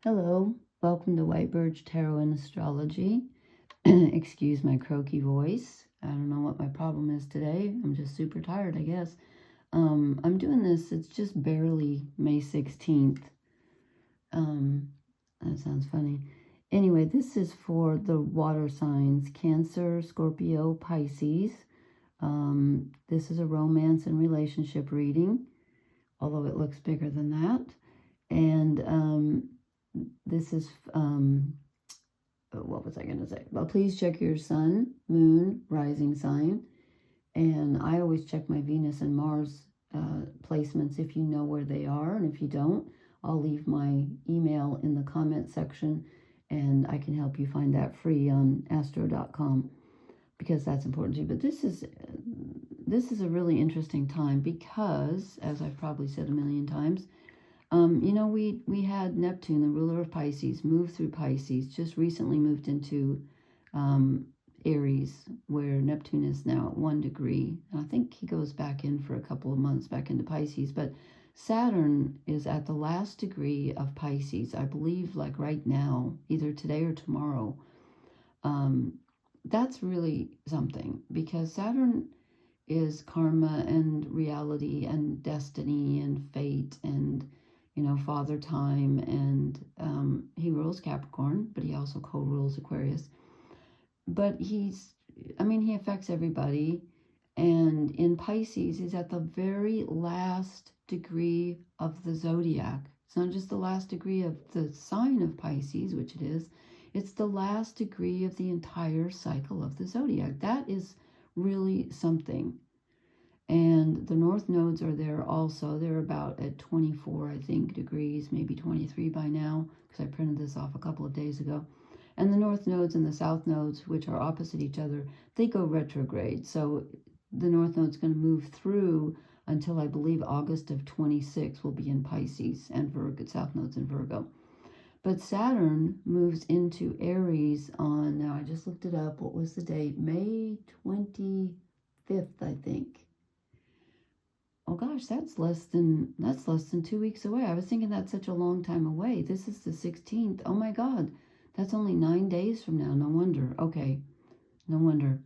Hello, welcome to White Birch Tarot and Astrology. Excuse my croaky voice. I don't know what my problem is today. I'm just super tired, I guess. I'm doing this, it's just barely May 16th. That sounds funny. Anyway, this is for the water signs, Cancer, Scorpio, Pisces. This is a romance and relationship reading, although it looks bigger than that. And this is, what was I going to say? Well, please check your sun, moon, rising sign. And I always check my Venus and Mars placements if you know where they are. And if you don't, I'll leave my email in the comment section and I can help you find that free on astro.com because that's important to you. But this is a really interesting time because, as I've probably said a million times, you know, we had Neptune, the ruler of Pisces, move through Pisces, just recently moved into Aries, where Neptune is now at 1 degree. And I think he goes back in for a couple of months back into Pisces. But Saturn is at the last degree of Pisces, I believe, like right now, either today or tomorrow. That's really something because Saturn is karma and reality and destiny and fate and, you know, father time, and he rules Capricorn, but he also co-rules Aquarius. But he affects everybody. And in Pisces, he's at the very last degree of the zodiac. It's not just the last degree of the sign of Pisces, which it is. It's the last degree of the entire cycle of the zodiac. That is really something. And the north nodes are there also. They're about at 24, I think, degrees, maybe 23 by now, because I printed this off a couple of days ago. And the north nodes and the south nodes, which are opposite each other, they go retrograde. So the north node's going to move through until I believe August of 26 will be in Pisces, and Virgo, south node's in Virgo. But Saturn moves into Aries on, now I just looked it up, what was the date? May 25th, I think. Oh gosh, that's less than 2 weeks away. I was thinking that's such a long time away. This is the 16th. Oh my God, that's only 9 days from now. No wonder. Okay, no wonder.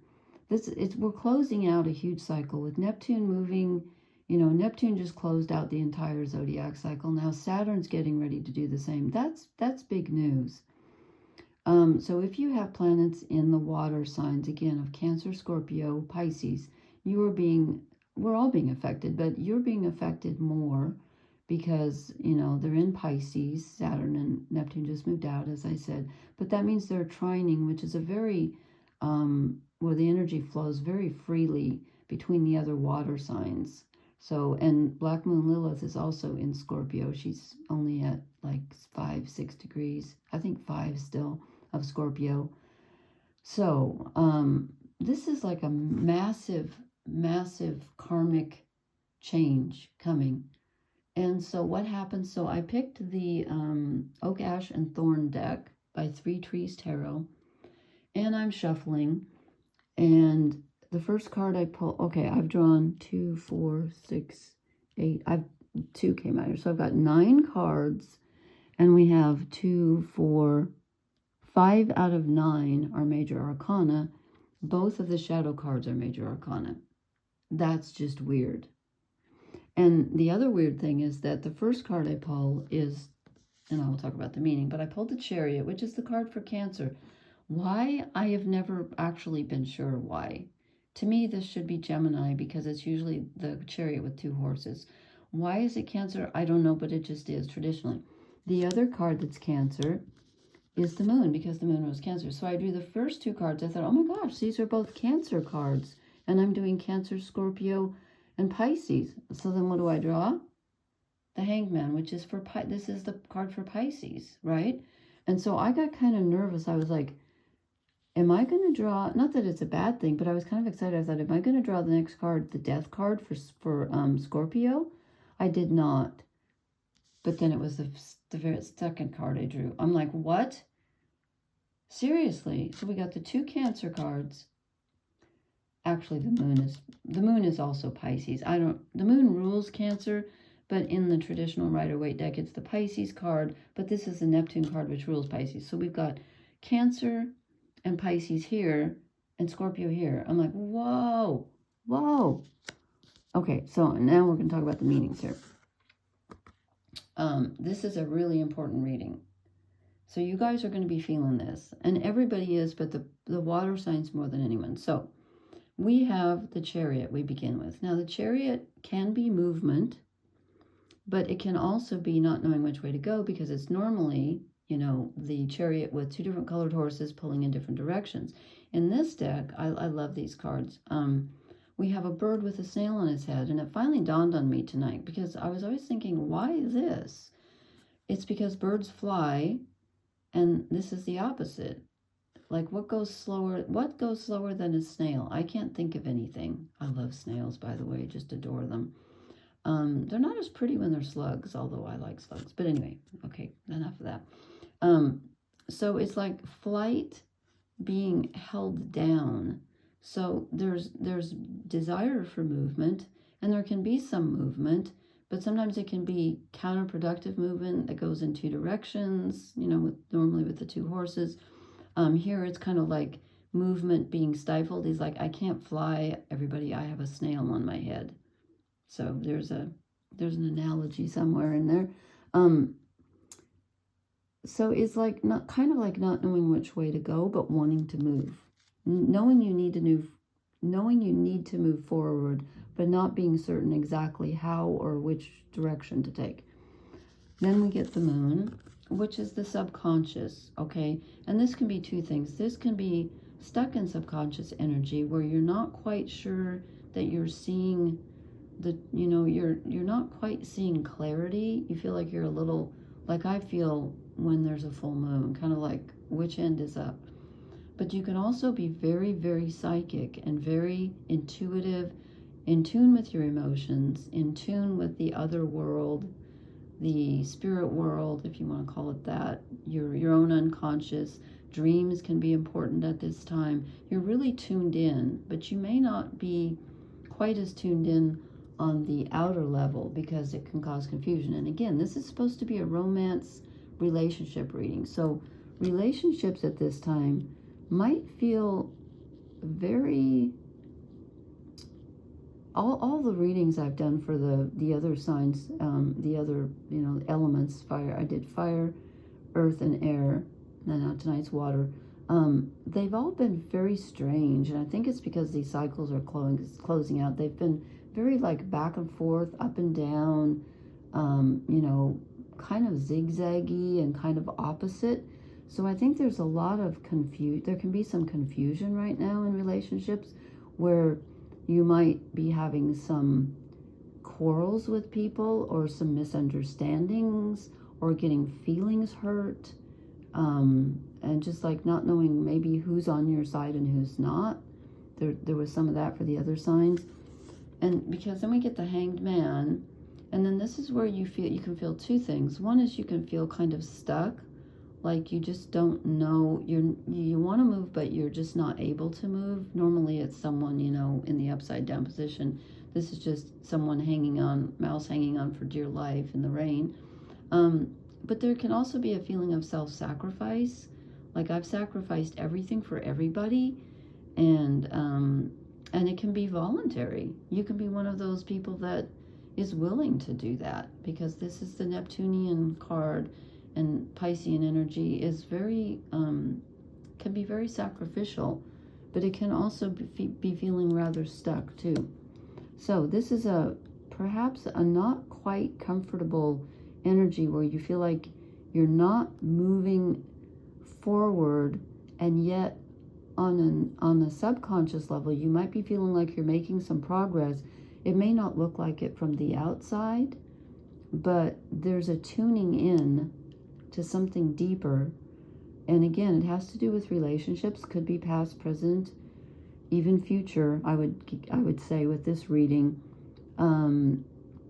We're closing out a huge cycle with Neptune moving. You know, Neptune just closed out the entire zodiac cycle. Now Saturn's getting ready to do the same. That's big news. So if you have planets in the water signs, again, of Cancer, Scorpio, Pisces, we're all being affected, but you're being affected more because, you know, they're in Pisces. Saturn and Neptune just moved out, as I said. But that means they're trining, which is a very, where the energy flows very freely between the other water signs. So, and Black Moon Lilith is also in Scorpio. She's only at like 5-6 degrees. I think 5 still of Scorpio. So, this is like a massive karmic change coming. And so what happens, so I picked the Oak, Ash, and Thorn deck by Three Trees Tarot, and I'm shuffling, and the first card I pull, okay, I've drawn 2, 4, 6, 8, 2 came out here, so I've got 9 cards, and we have 2, 4, 5 out of 9 are major arcana. Both of the shadow cards are major arcana. That's just weird. And the other weird thing is that the first card I pull is, and I'll talk about the meaning, but I pulled the Chariot, which is the card for Cancer. Why? I have never actually been sure why. To me, this should be Gemini because it's usually the Chariot with 2 horses. Why is it Cancer? I don't know, but it just is traditionally. The other card that's Cancer is the Moon because the Moon was Cancer. So I drew the first 2 cards. I thought, oh my gosh, these are both Cancer cards. And I'm doing Cancer, Scorpio, and Pisces. So then what do I draw? The Hangman, which is for this is the card for Pisces, right? And so I got kind of nervous. I was like, am I going to draw, not that it's a bad thing, but I was kind of excited. I thought, am I going to draw the next card, the Death card for Scorpio? I did not. But then it was the very second card I drew. I'm like, what? Seriously? So we got the 2 Cancer cards. Actually, the moon is also Pisces. The moon rules Cancer, but in the traditional Rider-Waite deck, it's the Pisces card, but this is the Neptune card, which rules Pisces. So we've got Cancer and Pisces here, and Scorpio here. I'm like, whoa, whoa. Okay, so now we're going to talk about the meanings here. This is a really important reading. So you guys are going to be feeling this, and everybody is, but the water signs more than anyone. So we have the Chariot we begin with. Now the Chariot can be movement, but it can also be not knowing which way to go, because it's normally, you know, the Chariot with two different colored horses pulling in different directions. In this deck, I love these cards. We have a bird with a snail on his head, and it finally dawned on me tonight, because I was always thinking, why this? It's because birds fly, and this is the opposite. Like, what goes slower than a snail? I can't think of anything. I love snails, by the way, just adore them. They're not as pretty when they're slugs, although I like slugs. But anyway, okay, enough of that. So it's like flight being held down. So there's desire for movement, and there can be some movement, but sometimes it can be counterproductive movement that goes in two directions, you know, normally with the two horses. Here it's kind of like movement being stifled. He's like, I can't fly, everybody, I have a snail on my head. So there's an analogy somewhere in there. So it's like not knowing which way to go, but wanting to move. Knowing you need to move forward, but not being certain exactly how or which direction to take. Then we get the Moon, which is the subconscious, okay? And this can be two things. This can be stuck in subconscious energy where you're not quite sure that you're seeing you're not quite seeing clarity. You feel like you're a little, like I feel when there's a full moon, kind of like which end is up. But you can also be very, very psychic and very intuitive, in tune with your emotions, in tune with the other world, the spirit world, if you want to call it that, your own unconscious. Dreams can be important at this time. You're really tuned in, but you may not be quite as tuned in on the outer level, because it can cause confusion. And again, this is supposed to be a romance relationship reading. So relationships at this time might feel very, all the readings I've done for the other signs, the other, you know, elements, fire, I did fire, earth, and air, and now tonight's water. They've all been very strange, and I think it's because these cycles are closing out. They've been very like back and forth, up and down, you know, kind of zigzaggy and kind of opposite. So I think there's a lot of there can be some confusion right now in relationships, where you might be having some quarrels with people, or some misunderstandings, or getting feelings hurt, and just like not knowing maybe who's on your side and who's not. There was some of that for the other signs. And because then we get the Hanged Man, and then this is where you can feel two things. One is you can feel kind of stuck, like you just don't know, you want to move, but you're just not able to move. Normally it's someone, you know, in the upside down position. This is just someone mouse hanging on for dear life in the rain. But there can also be a feeling of self-sacrifice. Like, I've sacrificed everything for everybody, and it can be voluntary. You can be one of those people that is willing to do that, because this is the Neptunian card, and Piscean energy is very, can be very sacrificial, but it can also be feeling rather stuck too. So this is perhaps a not quite comfortable energy, where you feel like you're not moving forward, and yet on the subconscious level, you might be feeling like you're making some progress. It may not look like it from the outside, but there's a tuning in to something deeper. And again, it has to do with relationships. Could be past, present, even future. I would say with this reading,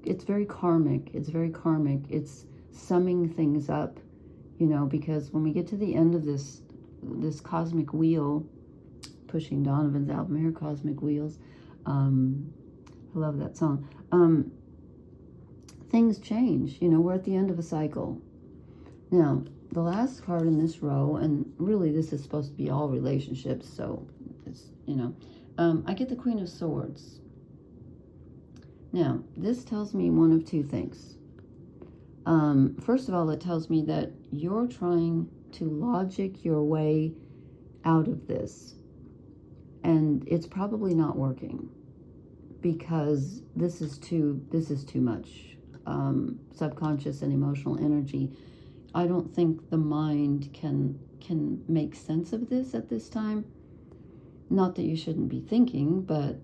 it's very karmic. It's very karmic. It's summing things up, you know, because when we get to the end of this cosmic wheel, pushing Donovan's album here, Cosmic Wheels. I love that song. things change. You know, we're at the end of a cycle. Now, the last card in this row, and really this is supposed to be all relationships, so it's, you know, I get the Queen of Swords. Now, this tells me one of two things. First of all, it tells me that you're trying to logic your way out of this, and it's probably not working because this is too much subconscious and emotional energy. I don't think the mind can make sense of this at this time. Not that you shouldn't be thinking, but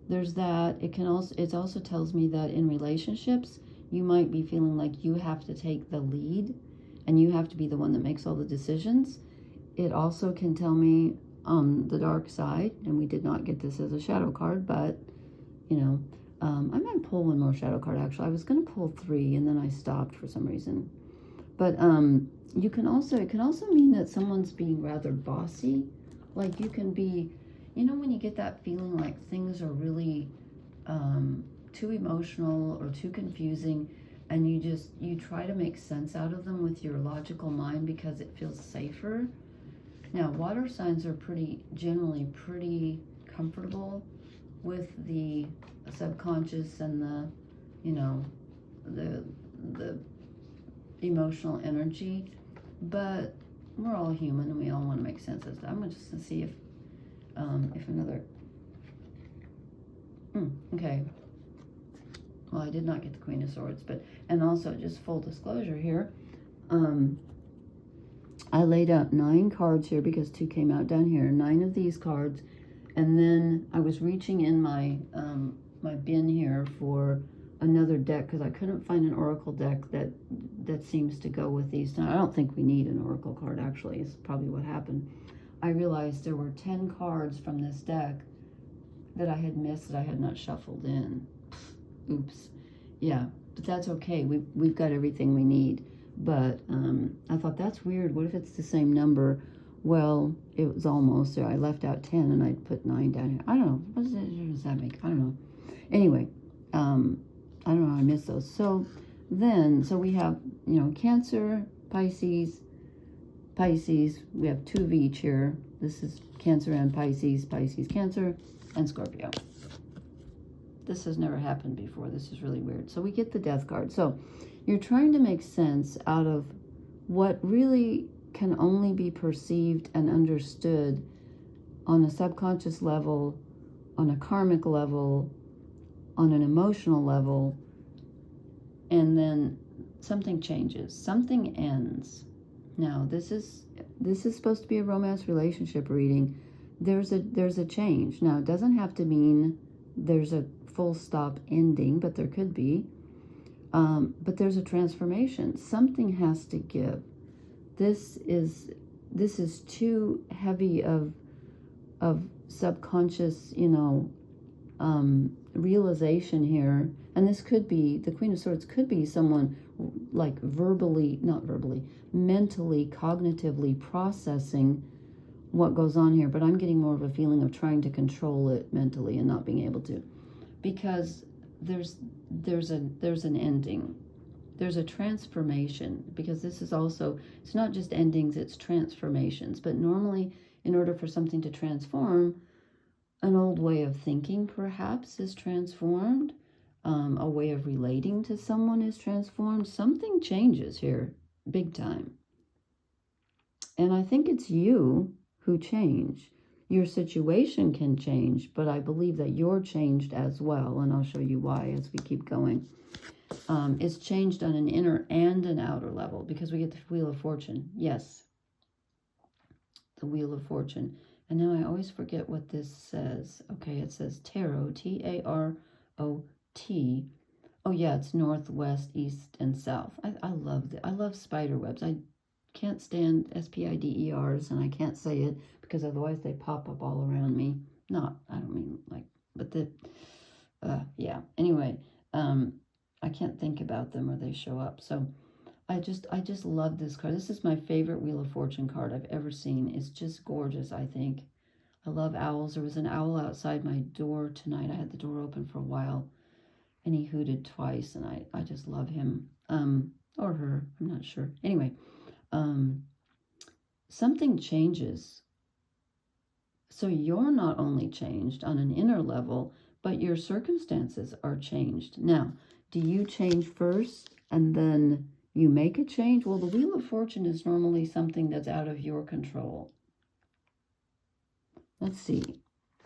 there's that. It also tells me that in relationships, you might be feeling like you have to take the lead and you have to be the one that makes all the decisions. It also can tell me on the dark side, and we did not get this as a shadow card, but, you know, I might pull one more shadow card, actually. I was going to pull 3, and then I stopped for some reason. But it can also mean that someone's being rather bossy. Like, you can be, you know, when you get that feeling like things are really too emotional or too confusing, and you try to make sense out of them with your logical mind because it feels safer. Now, water signs are generally pretty comfortable with the subconscious and the, you know, the emotional energy, but we're all human and we all want to make sense of that. I'm just going to see if another, okay. Well, I did not get the Queen of Swords, and also just full disclosure here, I laid out 9 cards here because 2 came out down here, 9 of these cards, and then I was reaching in my my bin here for another deck because I couldn't find an oracle deck that seems to go with these. Now, I don't think we need an oracle card, actually. It's probably what happened. I realized there were 10 cards from this deck that I had missed that I had not shuffled in. Oops. Yeah, but that's okay. We've got everything we need. But I thought, that's weird. What if it's the same number? Well, it was almost there. I left out 10 and I put 9 down here. I don't know. What does that make? I don't know. Anyway, I don't know. I missed those. So we have, you know, Cancer, Pisces. We have 2 of each here. This is Cancer and Pisces, Cancer, and Scorpio. This has never happened before. This is really weird. So we get the Death card. So you're trying to make sense out of what really can only be perceived and understood on a subconscious level, on a karmic level, on an emotional level, and then something changes. Something ends. Now, this is supposed to be a romance relationship reading. There's a change. Now, it doesn't have to mean there's a full stop ending, but there could be. But there's a transformation. Something has to give. This is too heavy of subconscious, you know, realization here. And this could be, the Queen of Swords could be someone like mentally, cognitively processing what goes on here. But I'm getting more of a feeling of trying to control it mentally and not being able to. Because there's an ending. There's a transformation, because this is also, it's not just endings, it's transformations. But normally, in order for something to transform, an old way of thinking perhaps is transformed. A way of relating to someone is transformed. Something changes here, big time. And I think it's you who change. Your situation can change, but I believe that you're changed as well, and I'll show you why as we keep going. It's changed on an inner and an outer level, because we get the Wheel of Fortune. Yes, the Wheel of Fortune. And now I always forget what this says. Okay, it says Tarot, Tarot. Oh yeah, it's northwest, east, and south. I love it. I love spider webs. I can't stand spiders, and I can't say it because otherwise they pop up all around me. I don't mean like, but yeah. Anyway, I can't think about them or they show up. So I just love this card. This is my favorite Wheel of Fortune card I've ever seen. It's just gorgeous, I think. I love owls. There was an owl outside my door tonight. I had the door open for a while. and he hooted twice, and I just love him, or her, I'm not sure. Anyway, something changes. So you're not only changed on an inner level, but your circumstances are changed. Now, do you change first and then you make a change? Well, the Wheel of Fortune is normally something that's out of your control. Let's see.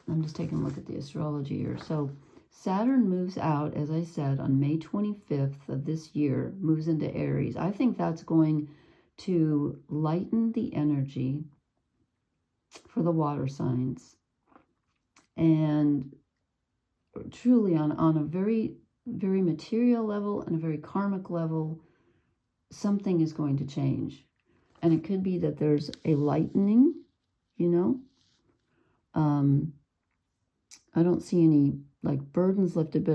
I'm just taking a look at the astrology here. So Saturn moves out, as I said, on May 25th of this year, moves into Aries. I think that's going to lighten the energy for the water signs. And truly on a very, very material level and a very karmic level, something is going to change. And it could be that there's a lightening, you know. I don't see any like burdens lifted,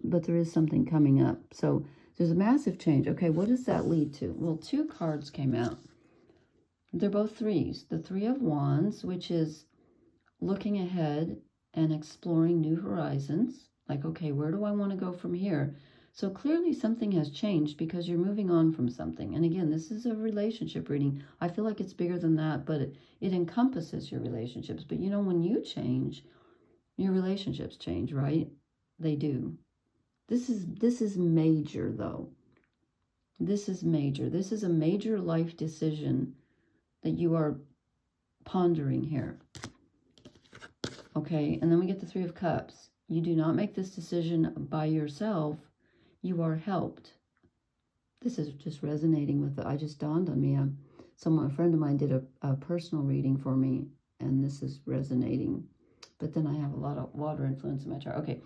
but there is something coming up. So there's a massive change. Okay, what does that lead to? Well, 2 cards came out. They're both 3s. The 3 of Wands, which is looking ahead and exploring new horizons. Like, okay, where do I want to go from here? So clearly something has changed because you're moving on from something. And again, this is a relationship reading. I feel like it's bigger than that, but it encompasses your relationships. But you know, when you change, your relationships change, right? They do. This is major, though. This is major. This is a major life decision that you are pondering here. Okay, and then we get the 3 of Cups. You do not make this decision by yourself. You are helped. This is just resonating with I just dawned on me. A friend of mine did a personal reading for me, and this is resonating. But then I have a lot of water influence in my chart. Okay.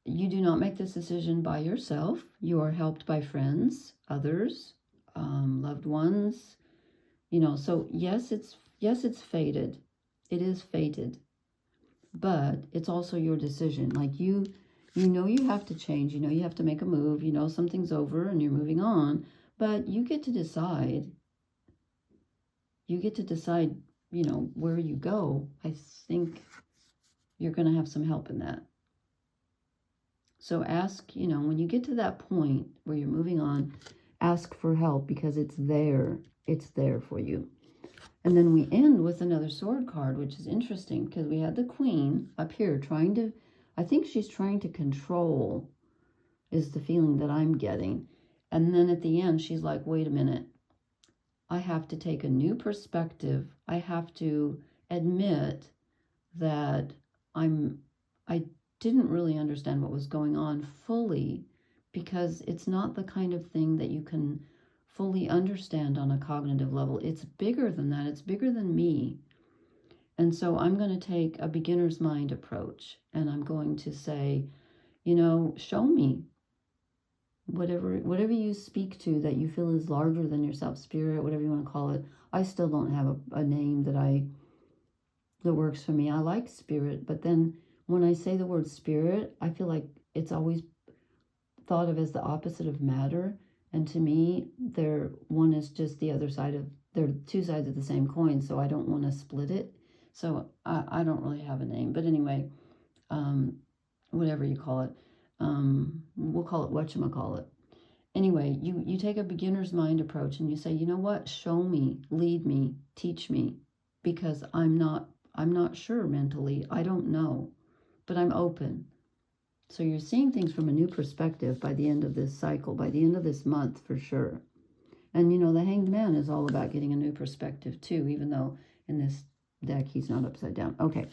You do not make this decision by yourself. You are helped by friends, others, loved ones. You know, so yes, it's fated. It is fated. But it's also your decision. Like you know you have to change. You know you have to make a move. You know something's over and you're moving on. But you get to decide. You get to decide, you know, where you go. I think you're going to have some help in that. So ask, you know, when you get to that point where you're moving on, ask for help because it's there. It's there for you. And then we end with another sword card, which is interesting because we had the Queen up here trying to, I think she's trying to control, is the feeling that I'm getting. And then at the end, she's like, wait a minute. I have to take a new perspective. I have to admit that I didn't really understand what was going on fully because it's not the kind of thing that you can fully understand on a cognitive level. It's bigger than that. It's bigger than me. And so I'm going to take a beginner's mind approach and I'm going to say, you know, show me whatever you speak to that you feel is larger than yourself, spirit, whatever you want to call it. I still don't have a name that works for me. I like spirit, but then when I say the word spirit, I feel like it's always thought of as the opposite of matter. And to me, one is just the other side of, they're 2 sides of the same coin, so I don't want to split it. So I don't really have a name. But anyway, whatever you call it, we'll call it whatchamacallit. Anyway, you take a beginner's mind approach and you say, you know what, show me, lead me, teach me, because I'm not sure mentally. I don't know, but I'm open. So you're seeing things from a new perspective by the end of this cycle, by the end of this month for sure. And you know, the Hanged Man is all about getting a new perspective too, even though in this deck he's not upside down. Okay,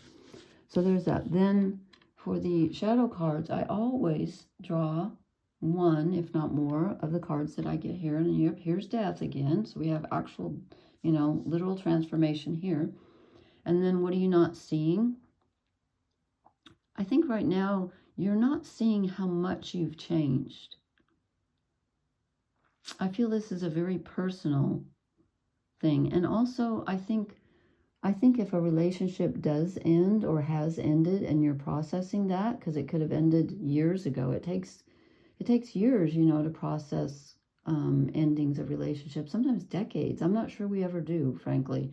so there's that. Then for the shadow cards, I always draw 1, if not more, of the cards that I get here. And here's death again. So we have actual, you know, literal transformation here. And then what are you not seeing? I think right now you're not seeing how much you've changed. I feel this is a very personal thing. And also, I think if a relationship does end or has ended and you're processing that, because it could have ended years ago, it takes years, you know, to process endings of relationships, sometimes decades. I'm not sure we ever do, frankly.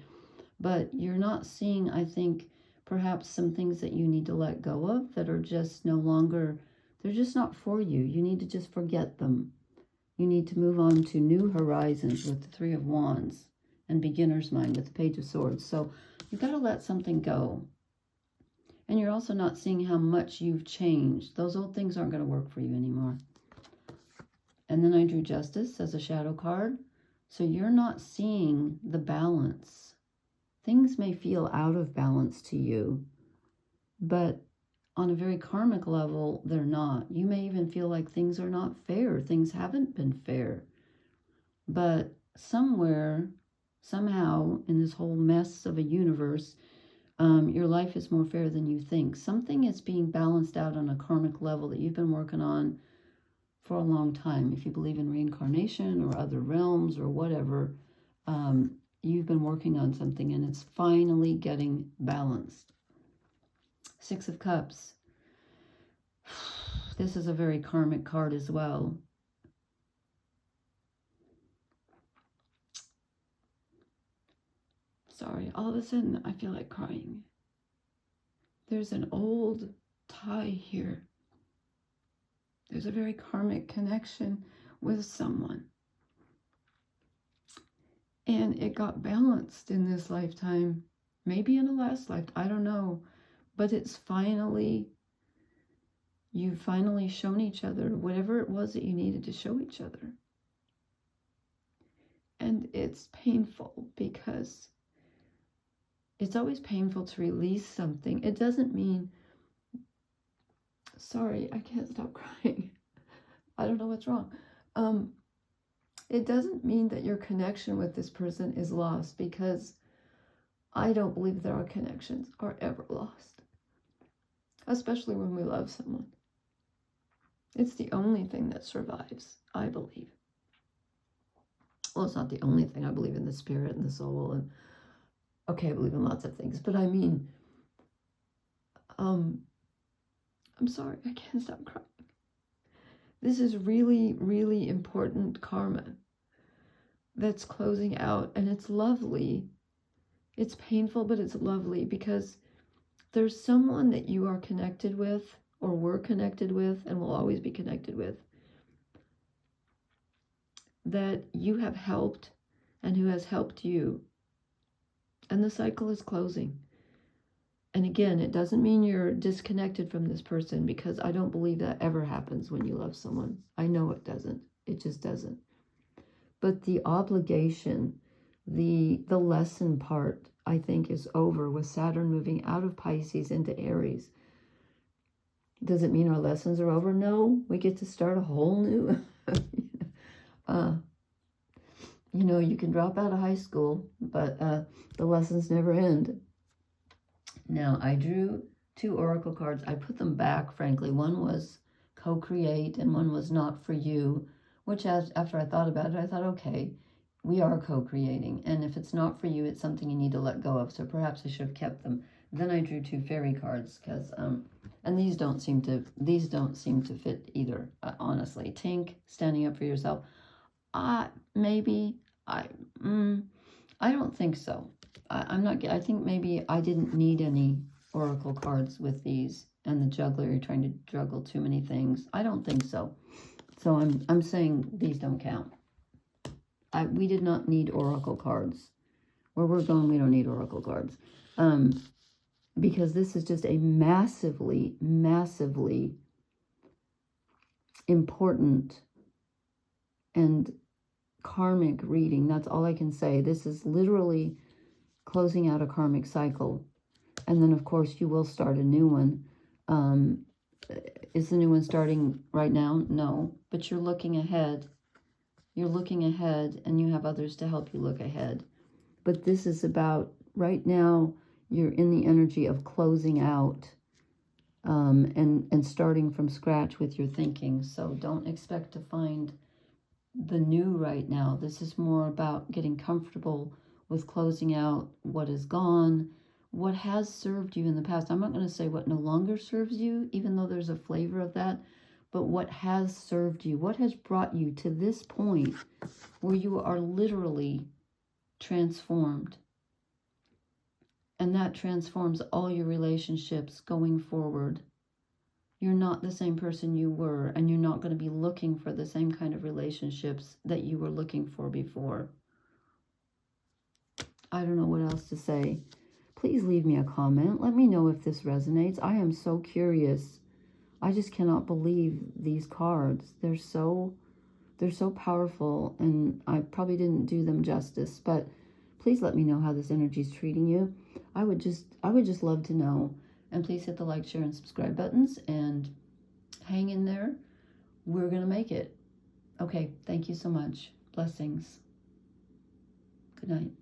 But you're not seeing, I think, perhaps some things that you need to let go of that are just no longer, they're just not for you. You need to just forget them. You need to move on to new horizons with the Three of Wands and beginner's mind with the Page of Swords. So you've got to let something go. And you're also not seeing how much you've changed. Those old things aren't going to work for you anymore. And then I drew Justice as a shadow card. So you're not seeing the balance. Things may feel out of balance to you, but on a very karmic level, they're not. You may even feel like things are not fair. Things haven't been fair. But somewhere, somehow, in this whole mess of a universe, your life is more fair than you think. Something is being balanced out on a karmic level that you've been working on for a long time. If you believe in reincarnation or other realms or whatever, you've been working on something and it's finally getting balanced. Six of Cups. This is a very karmic card as well. Sorry, all of a sudden I feel like crying. There's an old tie here. There's a very karmic connection with someone. And it got balanced in this lifetime. Maybe in a last life, I don't know. But it's finally, you've finally shown each other whatever it was that you needed to show each other. And it's painful because it's always painful to release something. It doesn't mean, sorry, I can't stop crying. I don't know what's wrong. It doesn't mean that your connection with this person is lost, because I don't believe that our connections are ever lost, especially when we love someone. It's the only thing that survives, I believe. Well, it's not the only thing. I believe in the spirit and the soul, and okay, I believe in lots of things, but I mean, I'm sorry, I can't stop crying. This is really, really important karma that's closing out, and it's lovely. It's painful, but it's lovely, because there's someone that you are connected with, or were connected with, and will always be connected with, that you have helped and who has helped you. And the cycle is closing. And again, it doesn't mean you're disconnected from this person, because I don't believe that ever happens when you love someone. I know it doesn't. It just doesn't. But the obligation, the lesson part, I think, is over with Saturn moving out of Pisces into Aries. Does it mean our lessons are over? No, we get to start a whole new... you know, you can drop out of high school, but the lessons never end. Now, I drew 2 oracle cards. I put them back, frankly. One was co-create and one was not for you, which after I thought about it, I thought, okay, we are co-creating. And if it's not for you, it's something you need to let go of. So perhaps I should have kept them. Then I drew 2 fairy cards, because, and these don't seem to fit either, honestly. Tink, standing up for yourself. Maybe, I don't think so. I think maybe I didn't need any oracle cards with these, and the juggler, you're trying to juggle too many things. I don't think so. So I'm saying these don't count. We did not need oracle cards. Where we're going, we don't need oracle cards. Because this is just a massively, massively important and karmic reading. That's all I can say. This is literally closing out a karmic cycle. And then, of course, you will start a new one. Is the new one starting right now? No. But you're looking ahead. You're looking ahead, and you have others to help you look ahead. But this is about, right now, you're in the energy of closing out and starting from scratch with your thinking. So don't expect to find the new right now. This is more about getting comfortable with closing out what is gone, what has served you in the past. I'm not going to say what no longer serves you, even though there's a flavor of that, but what has served you, what has brought you to this point where you are literally transformed. And that transforms all your relationships going forward. You're not the same person you were, and you're not going to be looking for the same kind of relationships that you were looking for before. I don't know what else to say. Please leave me a comment. Let me know if this resonates. I am so curious. I just cannot believe these cards. They're so powerful, and I probably didn't do them justice, but please let me know how this energy is treating you. I would just love to know. And please hit the like, share, and subscribe buttons, and hang in there. We're going to make it. Okay, thank you so much. Blessings. Good night.